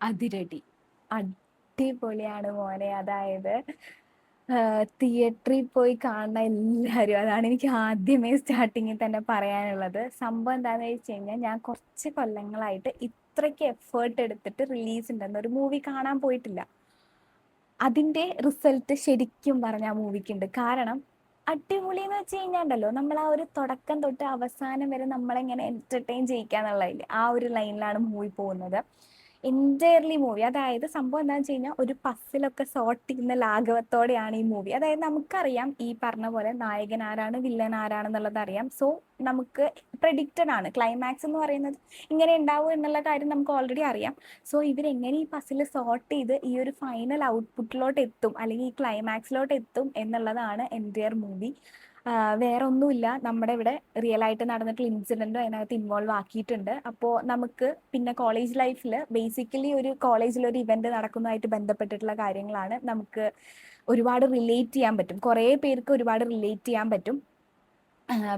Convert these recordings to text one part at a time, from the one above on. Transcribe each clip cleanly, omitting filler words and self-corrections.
അതിരടി അടിപൊളിയാണ് മോനെ. അതായത് തിയേറ്ററിൽ പോയി കാണുന്ന എല്ലാവരും, അതാണ് എനിക്ക് ആദ്യമേ സ്റ്റാർട്ടിങ്ങിൽ തന്നെ പറയാനുള്ളത്. സംഭവം എന്താണെന്ന് വെച്ച് കഴിഞ്ഞാൽ, ഞാൻ കുറച്ച് കൊല്ലങ്ങളായിട്ട് ഇത്രയ്ക്ക് എഫേർട്ട് എടുത്തിട്ട് റിലീസ് ഉണ്ടെന്ന് ഒരു മൂവി കാണാൻ പോയിട്ടില്ല. അതിന്റെ റിസൾട്ട് ശരിക്കും പറഞ്ഞ ആ മൂവിക്കുണ്ട്. കാരണം അടിപൊളി എന്ന് വെച്ച് കഴിഞ്ഞാണ്ടല്ലോ, നമ്മൾ ആ ഒരു തുടക്കം തൊട്ട് അവസാനം വരെ നമ്മളെങ്ങനെ എന്റർടൈൻ ചെയ്യിക്കാന്നുള്ളതില്ലേ, ആ ഒരു ലൈനിലാണ് മൂവി പോകുന്നത്. എൻറ്റയർലി മൂവി, അതായത് സംഭവം എന്താണെന്ന് വെച്ച് കഴിഞ്ഞാൽ, ഒരു പസ്സിലൊക്കെ സോർട്ട് ചെയ്യുന്ന ലാഘവത്തോടെയാണ് ഈ മൂവി. അതായത് നമുക്കറിയാം ഈ പറഞ്ഞ പോലെ നായകൻ ആരാണ് വില്ലൻ ആരാണെന്നുള്ളത് അറിയാം. സോ നമുക്ക് പ്രഡിക്റ്റഡ് ആണ് ക്ലൈമാക്സ് എന്ന് പറയുന്നത് ഇങ്ങനെ ഉണ്ടാവും എന്നുള്ള കാര്യം നമുക്ക് ഓൾറെഡി അറിയാം. സോ ഇവരെങ്ങനെ ഈ പസിൽ സോർട്ട് ചെയ്ത് ഈ ഒരു ഫൈനൽ ഔട്ട്പുട്ടിലോട്ട് എത്തും, അല്ലെങ്കിൽ ഈ ക്ലൈമാക്സിലോട്ട് എത്തും എന്നുള്ളതാണ് എൻറ്റയർ മൂവി. വേറെ ഒന്നുമില്ല, നമ്മുടെ ഇവിടെ റിയൽ ആയിട്ട് നടന്നിട്ടുള്ള ഇൻസിഡൻറ്റും അതിനകത്ത് ഇൻവോൾവ് ആക്കിയിട്ടുണ്ട്. അപ്പോൾ നമുക്ക് പിന്നെ കോളേജ് ലൈഫിൽ ബേസിക്കലി ഒരു കോളേജിൽ ഒരു ഇവന്റ് നടക്കുന്നതായിട്ട് ബന്ധപ്പെട്ടിട്ടുള്ള കാര്യങ്ങളാണ്. നമുക്ക് ഒരുപാട് റിലേറ്റ് ചെയ്യാൻ പറ്റും, കുറേ പേർക്ക് ഒരുപാട് റിലേറ്റ് ചെയ്യാൻ പറ്റും.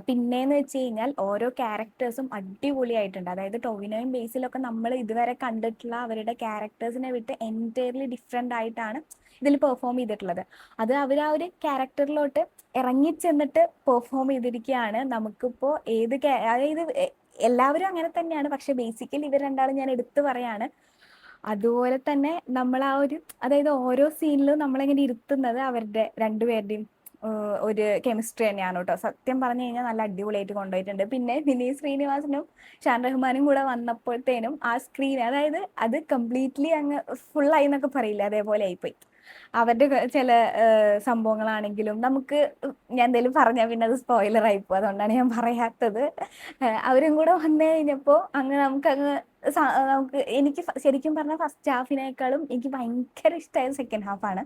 പിന്നെന്ന് വെച്ച് കഴിഞ്ഞാൽ ഓരോ ക്യാരക്ടേഴ്സും അടിപൊളിയായിട്ടുണ്ട്. അതായത് ടൊവിനോയും ബേസിലൊക്കെ നമ്മൾ ഇതുവരെ കണ്ടിട്ടുള്ള അവരുടെ ക്യാരക്ടേഴ്സിനെ വിട്ട് എൻറ്റയർലി ഡിഫറെൻ്റ് ആയിട്ടാണ് ഇതിൽ പെർഫോം ചെയ്തിട്ടുള്ളത്. അത് അവർ ആ ഒരു ക്യാരക്ടറിലോട്ട് ഇറങ്ങിച്ചെന്നിട്ട് പെർഫോം ചെയ്തിരിക്കുകയാണ്. നമുക്കിപ്പോൾ അതായത് എല്ലാവരും അങ്ങനെ തന്നെയാണ്, പക്ഷെ ബേസിക്കലി ഇവർ രണ്ടാളും ഞാൻ എടുത്തു പറയാണ്. അതുപോലെ തന്നെ നമ്മൾ ആ ഒരു, അതായത് ഓരോ സീനിലും നമ്മളെങ്ങനെ ഇരുത്തുന്നത് അവരുടെ രണ്ടുപേരുടെയും ഒരു കെമിസ്ട്രി തന്നെയാണ് കേട്ടോ. സത്യം പറഞ്ഞു കഴിഞ്ഞാൽ നല്ല അടിപൊളിയായിട്ട് കൊണ്ടുപോയിട്ടുണ്ട്. പിന്നെ വിനീത് ശ്രീനിവാസനും ഷാൻ റഹ്മാനും കൂടെ വന്നപ്പോഴത്തേനും ആ സ്ക്രീൻ, അതായത് അത് കംപ്ലീറ്റ്ലി അങ്ങ് ഫുള്ളായി എന്നൊക്കെ പറയില്ല, അതേപോലെ ആയിപ്പോയി. അവരുടെ ചില സംഭവങ്ങളാണെങ്കിലും നമുക്ക്, ഞാൻ എന്തെങ്കിലും പറഞ്ഞാൽ പിന്നെ അത് സ്പോയിലർ ആയിപ്പോ, അതുകൊണ്ടാണ് ഞാൻ പറയാത്തത്. അവരും കൂടെ വന്നു കഴിഞ്ഞപ്പോൾ അങ്ങ് നമുക്കങ്ങ് എനിക്ക് ശരിക്കും പറഞ്ഞാൽ ഫസ്റ്റ് ഹാഫിനേക്കാളും എനിക്ക് ഭയങ്കര ഇഷ്ടമായത് സെക്കൻഡ് ഹാഫാണ്.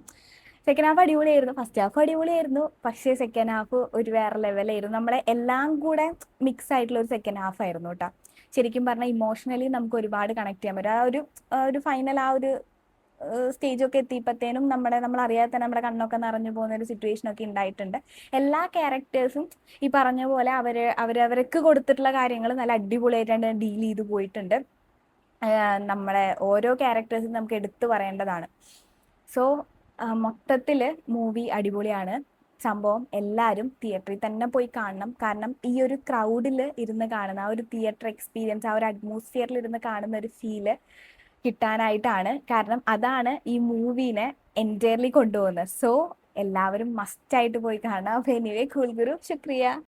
സെക്കൻഡ് ഹാഫ് അടിപൊളിയായിരുന്നു, ഫസ്റ്റ് ഹാഫ് അടിപൊളിയായിരുന്നു, പക്ഷേ സെക്കൻഡ് ഹാഫ് ഒരു വേറെ ലെവലായിരുന്നു. നമ്മളെ എല്ലാം കൂടെ മിക്സ് ആയിട്ടുള്ള ഒരു സെക്കൻഡ് ഹാഫ് ആയിരുന്നു കേട്ടോ. ശരിക്കും പറഞ്ഞാൽ ഇമോഷണലി നമുക്ക് ഒരുപാട് കണക്ട് ചെയ്യാൻ പറ്റും. ആ ഒരു ഫൈനൽ ആ ഒരു സ്റ്റേജൊക്കെ എത്തിയപ്പോഴത്തേനും നമ്മൾ അറിയാതെ തന്നെ നമ്മുടെ കണ്ണൊക്കെ നിറഞ്ഞു പോകുന്ന ഒരു സിറ്റുവേഷൻ ഒക്കെ ഉണ്ടായിട്ടുണ്ട്. എല്ലാ ക്യാരക്ടേഴ്സും ഈ പറഞ്ഞ പോലെ അവരവർക്ക് കൊടുത്തിട്ടുള്ള കാര്യങ്ങൾ നല്ല അടിപൊളിയായിട്ടാണ് ഡീൽ ചെയ്ത് പോയിട്ടുണ്ട്. നമ്മളെ ഓരോ ക്യാരക്ടേഴ്സും നമുക്ക് എടുത്തു പറയേണ്ടതാണ്. സോ മൊത്തത്തിൽ മൂവി അടിപൊളിയാണ്. സംഭവം എല്ലാവരും തിയേറ്ററിൽ തന്നെ പോയി കാണണം. കാരണം ഈ ഒരു ക്രൗഡിൽ ഇരുന്ന് കാണുന്ന ആ ഒരു തിയേറ്റർ എക്സ്പീരിയൻസ്, ആ ഒരു അറ്റ്മോസ്ഫിയറിൽ ഇരുന്ന് കാണുന്ന ഒരു ഫീല് കിട്ടാനായിട്ടാണ്. കാരണം അതാണ് ഈ മൂവീനെ എൻറ്റയർലി കൊണ്ടുപോകുന്നത്. സോ എല്ലാവരും മസ്റ്റ് ആയിട്ട് പോയി കാണാം. അപ്പോൾ എനിവേ, കൂൾ ഗുരു, ശുക്രിയ.